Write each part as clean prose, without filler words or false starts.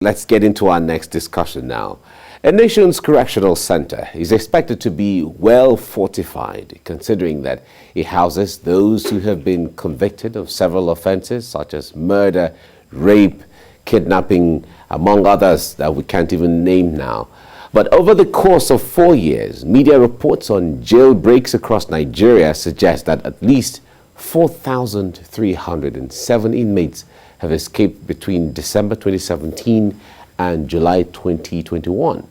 Let's get into our next discussion now. A nation's correctional center is expected to be well fortified, considering that it houses those who have been convicted of several offenses such as murder, rape, kidnapping, among others that we can't even name now. But over the course of 4 years, media reports on jailbreaks across Nigeria suggest that at least 4,307 inmates have escaped between December 2017 and July 2021.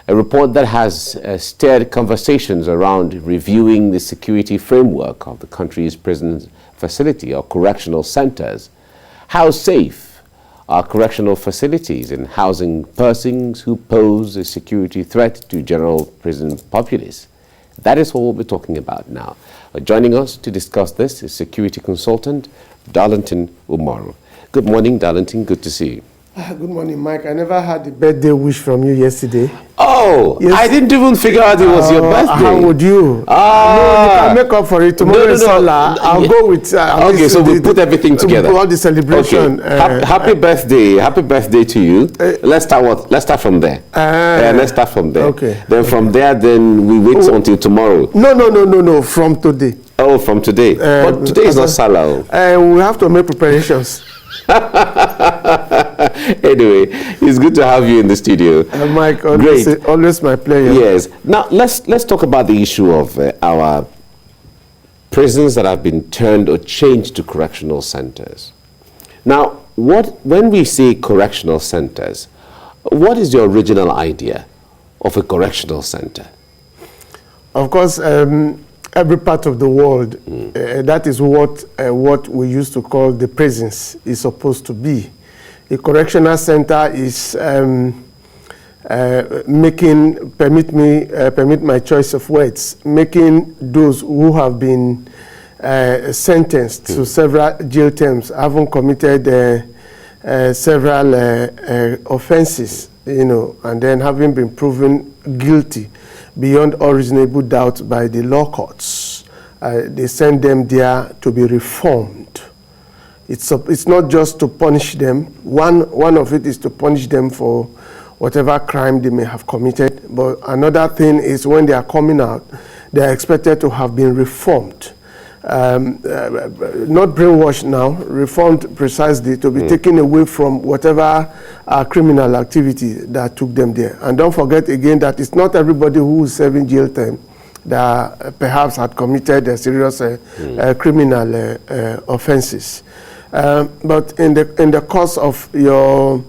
A report that has stirred conversations around reviewing the security framework of the country's prison facility or correctional centers. How safe are correctional facilities in housing persons who pose a security threat to general prison populace? That is what we'll be talking about now. Joining us to discuss this is security consultant Darlington Umoru. Good morning, Darlington. Good to see you. Good morning, Mike. I never had a birthday wish from you yesterday. Oh, yes. I didn't even figure out it was your birthday. How would you? No, you can make up for it. Tomorrow is Salah. I'll go with... okay, so we'll put everything together. All the celebration. Okay. Happy birthday. Happy birthday to you. Let's start from there. Let's start from there. Okay. Then from there, then we wait until tomorrow. No. From today. Oh, from today. But today is not Salah. We have to make preparations. Anyway, it's good to have you in the studio. Mike, always my pleasure. Yes. Now let's talk about the issue of our prisons that have been turned or changed to correctional centers. Now, when we say correctional centers, what is the original idea of a correctional center? Of course, every part of the world, that is what we used to call the prisons is supposed to be. A correctional center is permit my choice of words, making those who have been sentenced to several jail terms, having committed several offenses, and then having been proven guilty beyond all reasonable doubt by the law courts. They send them there to be reformed. It's not just to punish them. One of it is to punish them for whatever crime they may have committed. But another thing is when they are coming out, they are expected to have been reformed. Not brainwashed now, reformed precisely to be taken away from whatever criminal activity that took them there. And don't forget again that it's not everybody who is serving jail time that perhaps had committed a serious criminal offenses. But in the course of your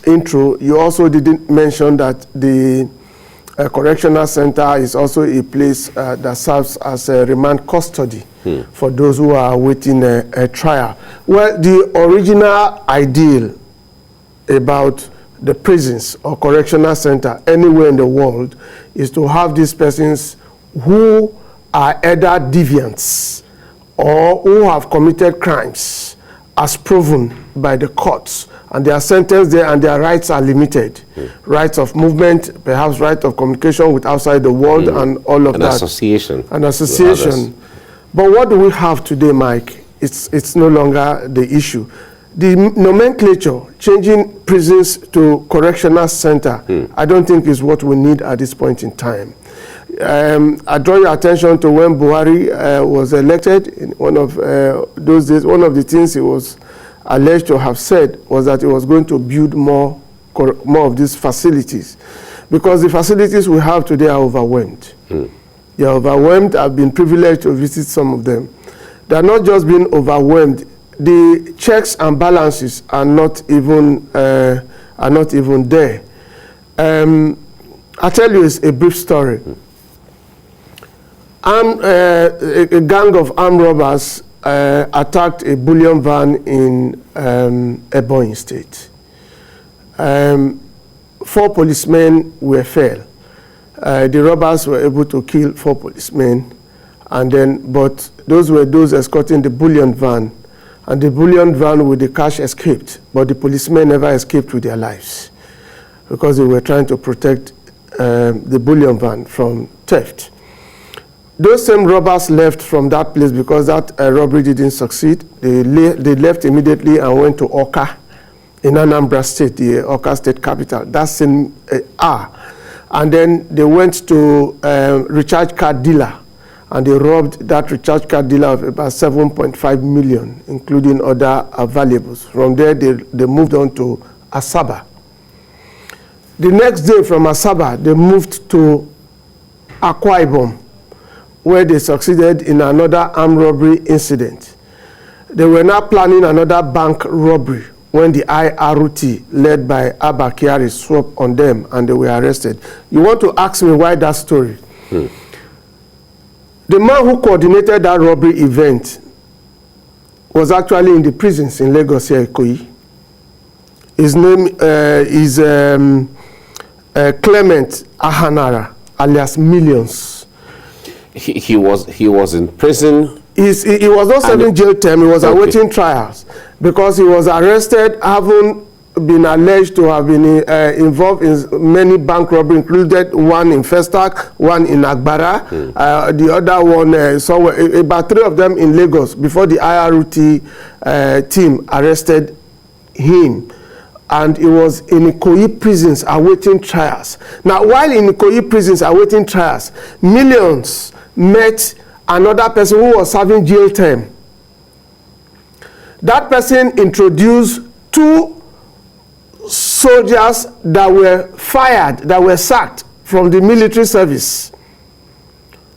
intro, you also didn't mention that the correctional center is also a place that serves as a remand custody for those who are awaiting a trial. Well, the original ideal about the prisons or correctional center anywhere in the world is to have these persons who are either deviants or who have committed crimes as proven by the courts, and they are sentenced there and their rights are limited. Rights of movement, perhaps right of communication with outside the world and all of that. An association. But what do we have today, Mike? It's no longer the issue. The nomenclature, changing prisons to correctional center, I don't think is what we need at this point in time. I draw your attention to when Buhari was elected. In one of those days, one of the things he was alleged to have said was that he was going to build more of these facilities, because the facilities we have today are overwhelmed. They are overwhelmed. I've been privileged to visit some of them. They are not just being overwhelmed. The checks and balances are not even there. I'll tell you a brief story. A gang of armed robbers attacked a bullion van in Ebonyi State. 4 policemen were fell. The robbers were able to kill 4 policemen, but those were those escorting the bullion van, and the bullion van with the cash escaped, but the policemen never escaped with their lives because they were trying to protect the bullion van from theft. Those same robbers left from that place because that robbery didn't succeed. They left immediately and went to Oka in Anambra State, the Awka State capital. That's in And then they went to recharge card dealer, and they robbed that recharge card dealer of about 7.5 million, including other valuables. From there, they moved on to Asaba. The next day from Asaba, they moved to Akwa Ibom, where they succeeded in another armed robbery incident. They were now planning another bank robbery when the IRT, led by Abba Kyari, swooped on them and they were arrested. You want to ask me why that story? The man who coordinated that robbery event was actually in the prisons in Lagos here, Ikoyi. His name is Clement Ahanara, alias Millions. He was in prison. He was not serving jail term. He was awaiting trials because he was arrested, having been alleged to have been involved in many bank robberies, included one in Festac, one in Agbara, the other one somewhere, about 3 of them in Lagos, before the IRT team arrested him. And he was in Ikoyi prisons awaiting trials. Now, while in Ikoyi prisons awaiting trials, Millions met another person who was serving jail term. That person introduced 2 soldiers that were fired, that were sacked from the military service,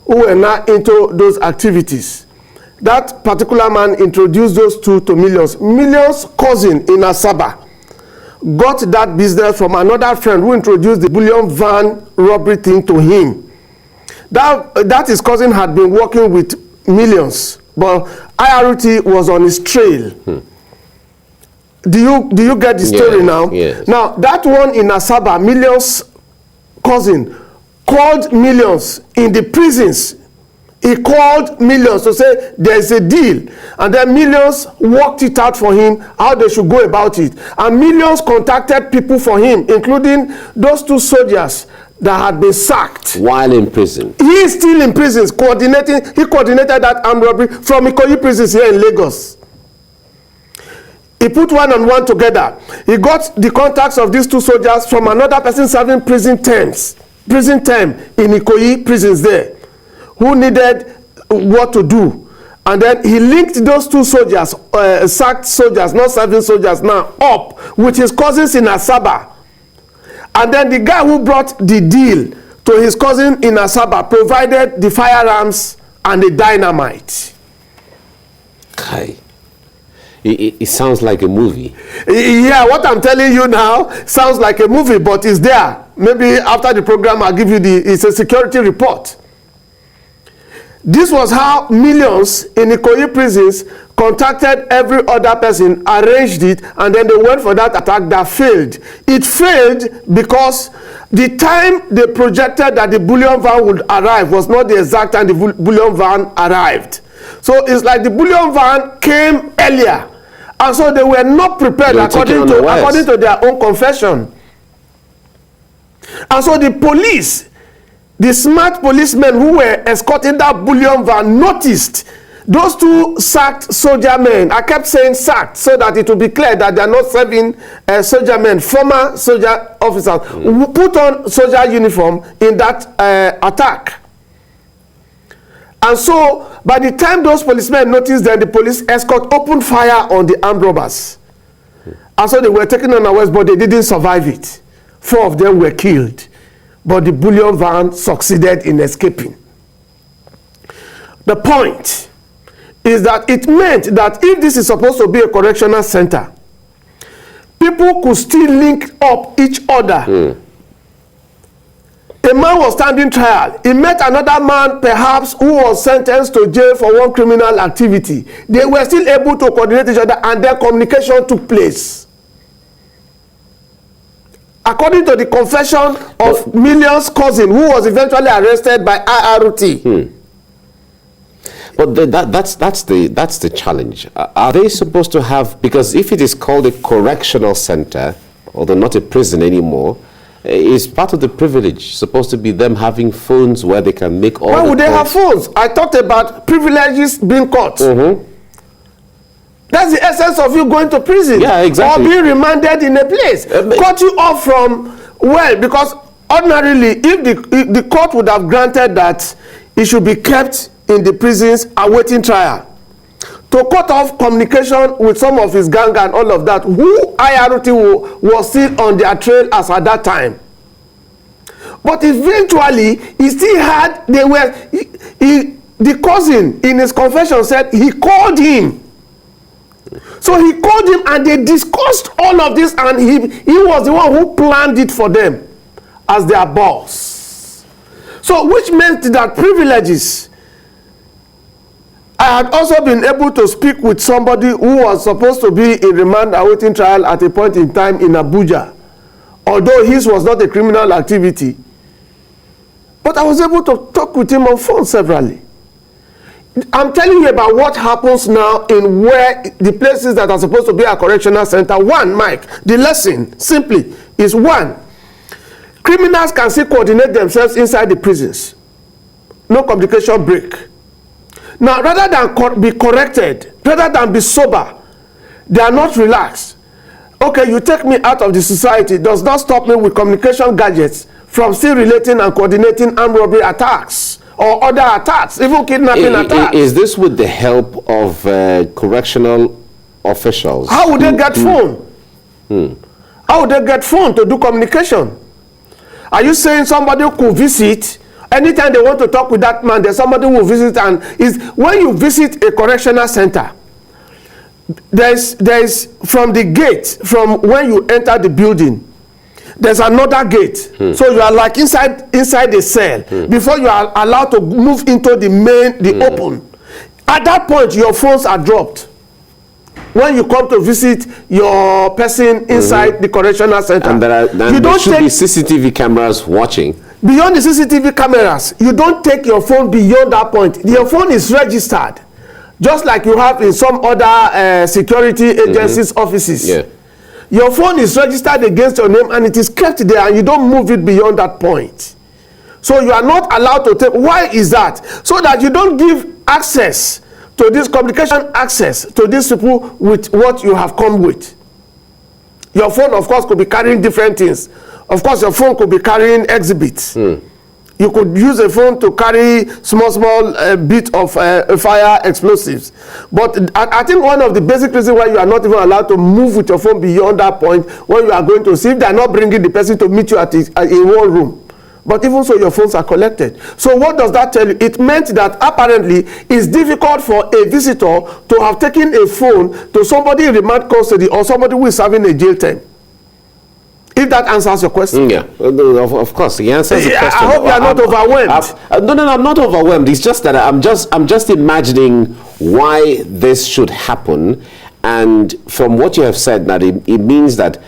who were now into those activities. That particular man introduced those 2 to Millions. Millions' cousin in Asaba got that business from another friend who introduced the bullion van robbery thing to him. That his cousin had been working with Millions, but IRT was on his trail. Do you get the story now? Yes. Now, that one in Asaba, Millions' cousin, called Millions in the prisons. He called Millions to say there's a deal. And then Millions worked it out for him, how they should go about it. And Millions contacted people for him, including those 2 soldiers that had been sacked. While in prison. He is still in prisons, he coordinated that armed robbery from Ikoyi prisons here in Lagos. He put 1 and 1 together. He got the contacts of these 2 soldiers from another person serving prison term in Ikoyi prisons there, who needed what to do. And then he linked those 2 soldiers, sacked soldiers, not serving soldiers now, up with his cousins in Asaba. And then the guy who brought the deal to his cousin in Asaba provided the firearms and the dynamite. Kai. It sounds like a movie. Yeah, what I'm telling you now sounds like a movie, but it's there. Maybe after the program I'll give you it's a security report. This was how Millions in Ikoyi prisons contacted every other person, arranged it, and then they went for that attack that failed. It failed because the time they projected that the bullion van would arrive was not the exact time the bullion van arrived. So it's like the bullion van came earlier, and so they were not prepared according to their own confession. And so the police, the smart policemen who were escorting that bullion van, noticed those 2 sacked soldier men. I kept saying sacked so that it will be clear that they are not serving soldier men, former soldier officers who put on soldier uniform in that attack. And so by the time those policemen noticed that, the police escort opened fire on the armed robbers. And so they were taken on arrest, but they didn't survive it. 4 of them were killed, but the bullion van succeeded in escaping. The point is that it meant that if this is supposed to be a correctional center, people could still link up each other. A man was standing trial. He met another man, perhaps, who was sentenced to jail for one criminal activity. They were still able to coordinate each other, and their communication took place. According to the confession of Millions' cousin, who was eventually arrested by IRT. But that's the challenge. Are they supposed to have, because if it is called a correctional center, although not a prison anymore, is part of the privilege supposed to be them having phones where they can make all Why the would they have phones? I talked about privileges being cut. That's the essence of you going to prison. Yeah, exactly. Or being remanded in a place. Cut you off from, well, because ordinarily, if the court would have granted that he should be kept in the prisons awaiting trial, to cut off communication with some of his gang and all of that, who IRT was still on their trail as at that time. But eventually, he still had, the cousin in his confession said he called him. So he called him and they discussed all of this, and he was the one who planned it for them as their boss. So which meant that privileges. I had also been able to speak with somebody who was supposed to be in remand awaiting trial at a point in time in Abuja, although his was not a criminal activity. But I was able to talk with him on phone severally. I'm telling you about what happens now in where the places that are supposed to be a correctional center. One, Mike, the lesson simply is one, criminals can still coordinate themselves inside the prisons. No communication break. Now, rather than be corrected, rather than be sober, they are not relaxed. Okay, you take me out of the society, does not stop me with communication gadgets from still relating and coordinating armed robbery attacks or other attacks, even kidnapping attacks. Is this with the help of correctional officials? How would they get phone? How would they get phone to do communication? Are you saying somebody could visit? Anytime they want to talk with that man, there's somebody who will visit, and when you visit a correctional center, there's from the gate, from when you enter the building, there's another gate. So you are like inside the cell before you are allowed to move into the open. At that point, your phones are dropped. When you come to visit your person inside the correctional center, and there should be CCTV cameras watching. Beyond the CCTV cameras, you don't take your phone beyond that point. Your phone is registered, just like you have in some other security agencies' offices. Yeah. Your phone is registered against your name and it is kept there, and you don't move it beyond that point. So you are not allowed to take. Why is that? So that you don't give access to this communication access to these people with what you have come with. Your phone, of course, could be carrying different things. Of course, your phone could be carrying exhibits. You could use a phone to carry small bit of fire explosives. But I think one of the basic reasons why you are not even allowed to move with your phone beyond that point, when you are going to see if they are not bringing the person to meet you in one room. But even so, your phones are collected. So what does that tell you? It meant that apparently it's difficult for a visitor to have taken a phone to somebody in remand custody or somebody who is serving a jail term. If that answers your question. Yeah, of course, the answer is the question. I hope you are not overwhelmed. No, I'm not overwhelmed. It's just that I'm just imagining why this should happen, and from what you have said, that it means that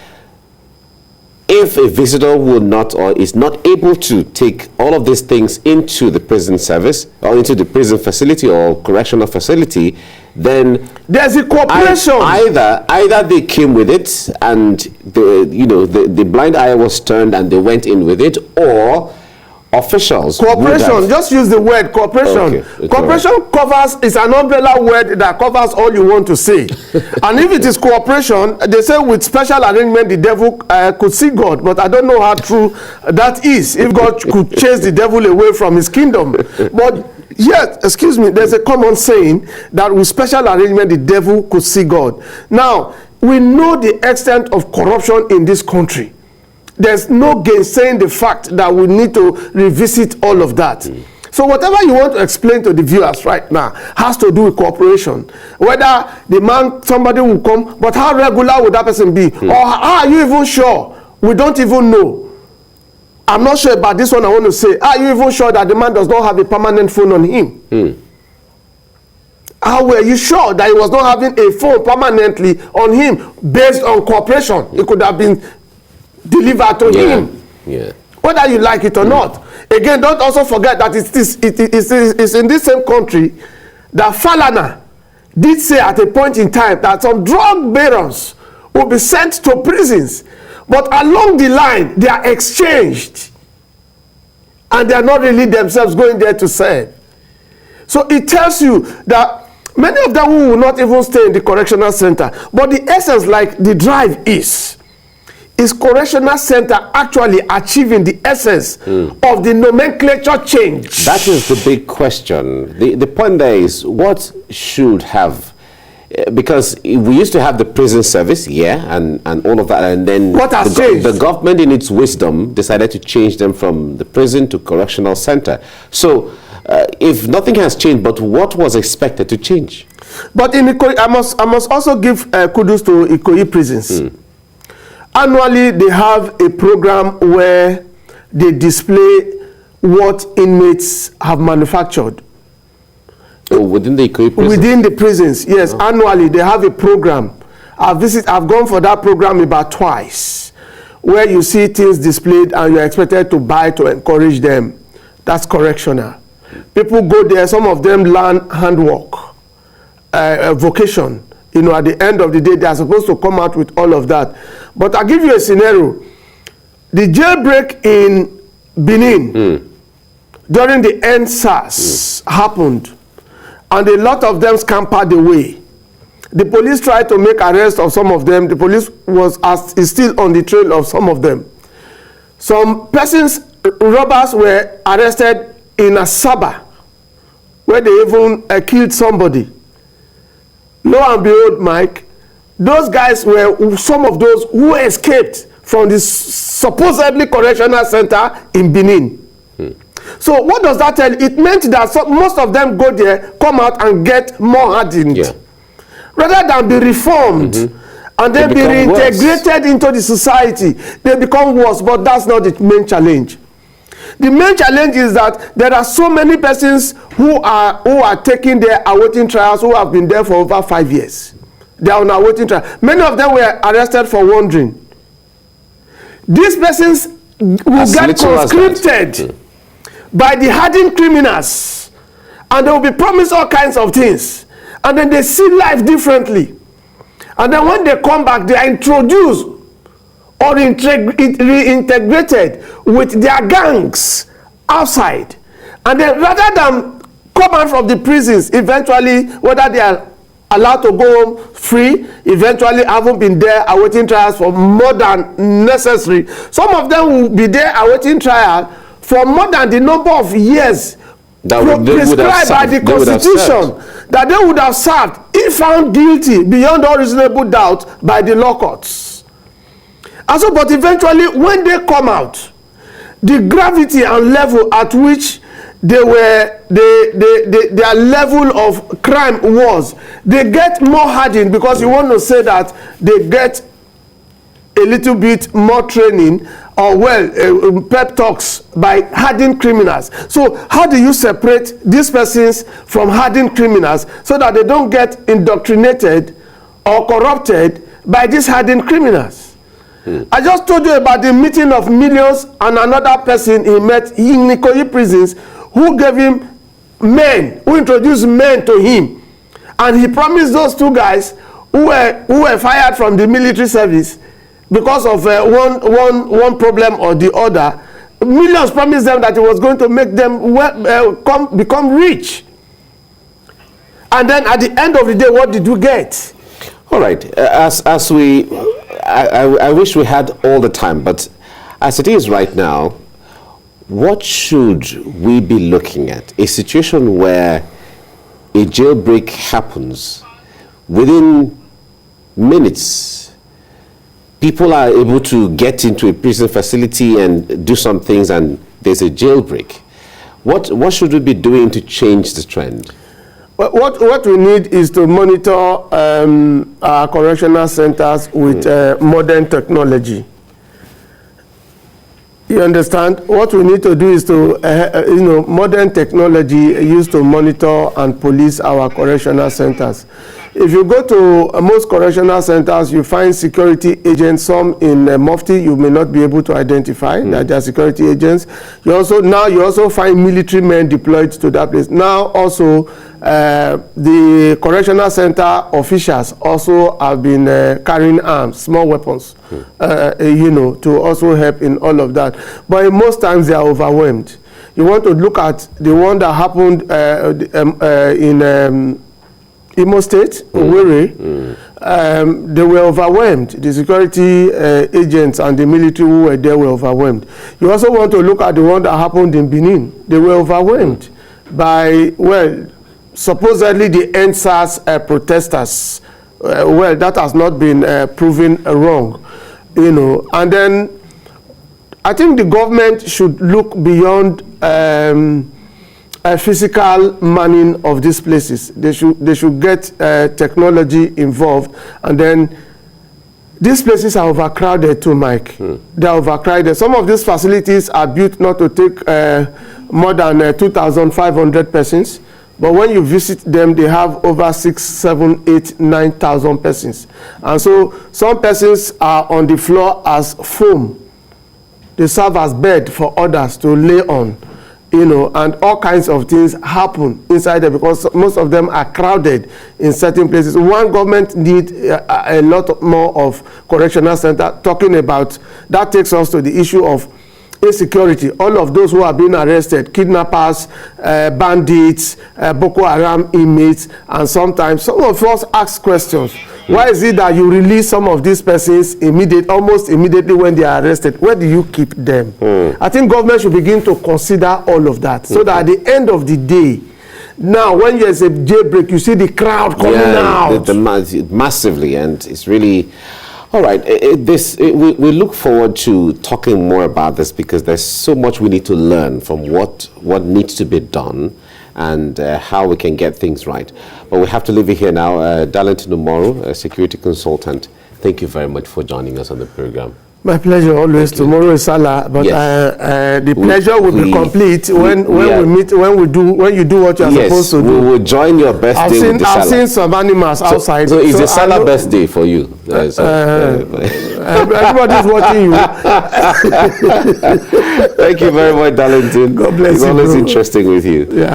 if a visitor will not or is not able to take all of these things into the prison service or into the prison facility or correctional facility, then there's a cooperation. Either they came with it and the blind eye was turned and they went in with it, or officials. Cooperation. Just use the word cooperation. Okay, cooperation covers, is an umbrella word that covers all you want to say. And if it is cooperation, they say with special arrangement the devil could see God, but I don't know how true that is. If God could chase the devil away from his kingdom. But yes, excuse me, there's a common saying that with special arrangement the devil could see God. Now, we know the extent of corruption in this country. There's no gainsaying the fact that we need to revisit all of that. So whatever you want to explain to the viewers right now has to do with cooperation. Whether somebody will come, but how regular would that person be? Or how are you even sure? We don't even know. I'm not sure about this one I want to say. Are you even sure that the man does not have a permanent phone on him? How were you sure that he was not having a phone permanently on him based on cooperation? It could have been delivered to him, whether you like it or not. Again, don't also forget that it's in this same country that Falana did say at a point in time that some drug barons will be sent to prisons, but along the line they are exchanged and they are not really themselves going there to serve. So it tells you that Many of them will not even stay in the correctional center. But the essence, like the drive is correctional center actually achieving the essence of the nomenclature change? That is the big question. The point there is, what should have, because we used to have the prison service, and all of that, and then what has changed? The government in its wisdom decided to change them from the prison to correctional center. So if nothing has changed, but what was expected to change? But in Ikoyi, I must also give kudos to Ikoyi prisons. Annually, they have a program where they display what inmates have manufactured. Oh, within the Ikoyi prison? Within the prisons, yes. Annually, they have a program. I've gone for that program about twice, where you see things displayed and you're expected to buy to encourage them. That's correctional. People go there, some of them learn handwork, vocation. You know, at the end of the day, they are supposed to come out with all of that. But I'll give you a scenario. The jailbreak in Benin during the EndSARS happened, and a lot of them scampered away. The police tried to make arrest of some of them. The police is still on the trail of some of them. Some persons, robbers, were arrested in Asaba, where they even killed somebody. Lo and behold, Mike, those guys were some of those who escaped from the supposedly correctional center in Benin. So what does that tell you? It meant that most of them go there, come out and get more hardened. Rather than be reformed and then be reintegrated into the society, they become worse. But that's not the main challenge. The main challenge is that there are so many persons who are taking their awaiting trials, who have been there for over 5 years. They are on awaiting trial. Many of them were arrested for wandering. These persons will get conscripted by the hardened criminals, and they will be promised all kinds of things, and then they see life differently. And then when they come back, they are introduced or reintegrated with their gangs outside. And then rather than come out from the prisons, eventually, whether they are allowed to go home free, eventually haven't been there awaiting trials for more than necessary. Some of them will be there awaiting trial for more than the number of years prescribed by the Constitution that they would have served if found guilty beyond all reasonable doubt by the law courts. And so, but eventually, when they come out, the gravity and level at which their level of crime was, they get more hardened, because you want to say that they get a little bit more training or pep talks by hardened criminals. So how do you separate these persons from hardened criminals so that they don't get indoctrinated or corrupted by these hardened criminals? I just told you about the meeting of millions and another person he met in Ikoyi prisons who gave him men, who introduced men to him. And he promised those two guys who were fired from the military service because of one problem or the other. Millions promised them that he was going to make them become rich. And then at the end of the day, what did we get? All right. I wish we had all the time, but as it is right now, what should we be looking at? A situation where a jailbreak happens within minutes. People are able to get into a prison facility and do some things, and there's a jailbreak. What should we be doing to change the trend? What we need is to monitor our correctional centers with modern technology. You understand? What we need to do is to, modern technology used to monitor and police our correctional centers. If you go to most correctional centers, you find security agents, some in Mufti you may not be able to identify that they are security agents. You also find military men deployed to that place. Now also the correctional center officials also have been carrying arms, small weapons, to also help in all of that. But most times they are overwhelmed. You want to look at the one that happened Imo State, Owerri. They were overwhelmed. The security agents and the military who were there were overwhelmed. You also want to look at the one that happened in Benin. They were overwhelmed by, well, supposedly the NSAS protesters. Well, that has not been proven wrong, you know. And then I think the government should look beyond physical manning of these places. They should get technology involved, and then these places are overcrowded too, Mike. They are overcrowded. Some of these facilities are built not to take more than 2,500 persons. But when you visit them, they have over 6, 7, 8, 9,000 persons. And so some persons are on the floor as foam. They serve as bed for others to lay on, you know, and all kinds of things happen inside there because most of them are crowded in certain places. One, government need a lot more of correctional center talking about. That takes us to the issue of insecurity. All of those who are being arrested, kidnappers, bandits, Boko Haram inmates, and sometimes some of us ask questions. Why is it that you release some of these persons almost immediately when they are arrested? Where do you keep them? I think government should begin to consider all of that so that at the end of the day, now when there's a jailbreak, you see the crowd coming out. Massively, and it's really... All right, we look forward to talking more about this because there's so much we need to learn from what needs to be done and how we can get things right. But we have to leave it here now. Darlington Umoru, a security consultant, thank you very much for joining us on the program. My pleasure always. Tomorrow is Salah, but yes. The pleasure will be complete when you do what you are supposed to do. We will join your birthday with the Salah. I've seen some animals outside. So it's the Salah birthday for you. Everybody's watching you. Thank you very much, Darlington. God bless you. It's always interesting with you. Yeah.